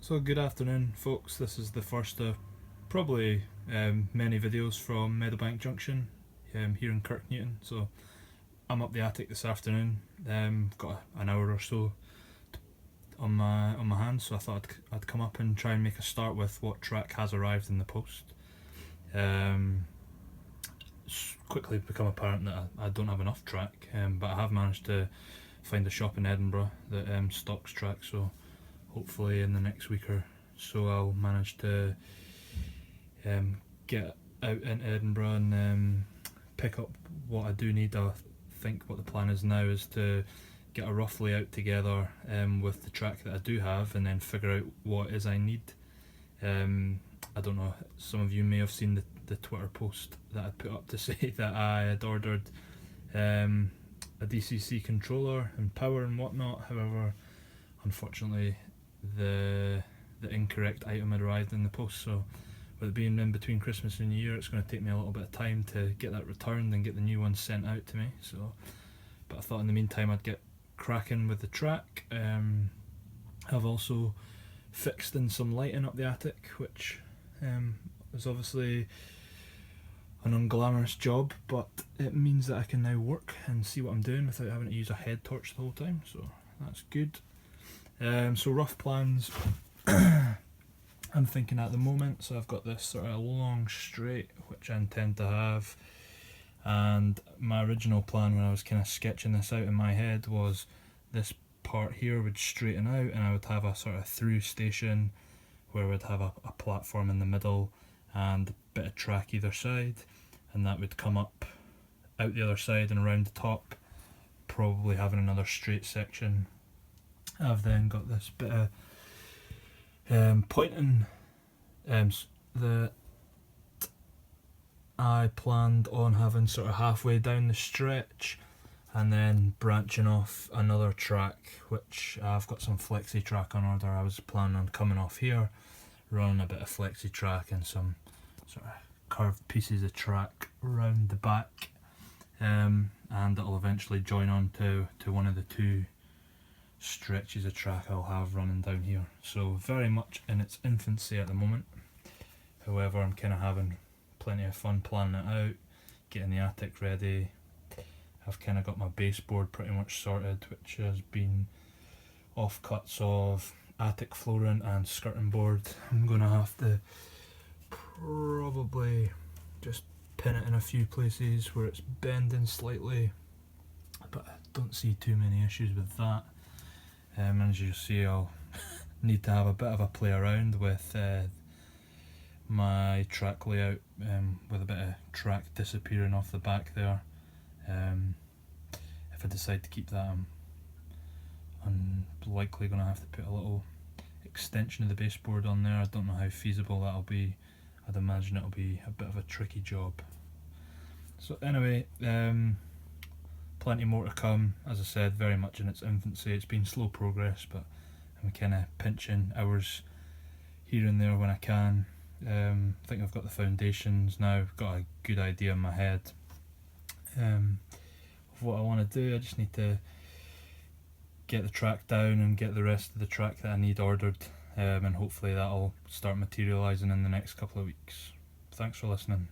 So good afternoon folks, this is the first of probably many videos from Meadowbank Junction here in Kirk Newton. So I'm up the attic this afternoon, got an hour or so on my hands, so I thought I'd come up and try and make a start with what track has arrived in the post. It's quickly become apparent that I don't have enough track, but I have managed to find a shop in Edinburgh that stocks track, so hopefully in the next week or so I'll manage to get out in Edinburgh and pick up what I do need. I think what the plan is now is to get a rough layout together with the track that I do have, and then figure out what it is I need. I don't know, some of you may have seen the Twitter post that I put up to say that I had ordered a DCC controller and power and whatnot. However, unfortunately the incorrect item had arrived in the post, so with it being in between Christmas and New Year, it's going to take me a little bit of time to get that returned and get the new one sent out to me. So, but I thought in the meantime I'd get cracking with the track. I've also fixed in some lighting up the attic, which is obviously an unglamorous job, but it means that I can now work and see what I'm doing without having to use a head torch the whole time, so that's good. So rough plans I'm thinking at the moment, so I've got this sort of long straight which I intend to have, and my original plan when I was kind of sketching this out in my head was this part here would straighten out and I would have a sort of through station where I would have a platform in the middle and a bit of track either side, and that would come up out the other side and around the top, probably having another straight section. I've then got this bit of pointing that I planned on having sort of halfway down the stretch and then branching off another track, which I've got some flexi track on order. I was planning on coming off here, running a bit of flexi track and some sort of curved pieces of track around the back, and it'll eventually join on to one of the two stretches of track I'll have running down here. So very much in its infancy at the moment. However, I'm kind of having plenty of fun planning it out, getting the attic ready. I've kind of got my baseboard pretty much sorted, which has been offcuts of attic flooring and skirting board. I'm going to have to probably just pin it in a few places where it's bending slightly, but I don't see too many issues with that. As you see, I'll need to have a bit of a play around with my track layout, with a bit of track disappearing off the back there. If I decide to keep that, I'm likely going to have to put a little extension of the baseboard on there. I don't know how feasible that'll be. I'd imagine it'll be a bit of a tricky job. So anyway, plenty more to come. As I said, very much in its infancy. It's been slow progress, but I'm kind of pinching hours here and there when I can. I think I've got the foundations now, got a good idea in my head of what I want to do. I just need to get the track down and get the rest of the track that I need ordered, and hopefully that'll start materialising in the next couple of weeks. Thanks for listening.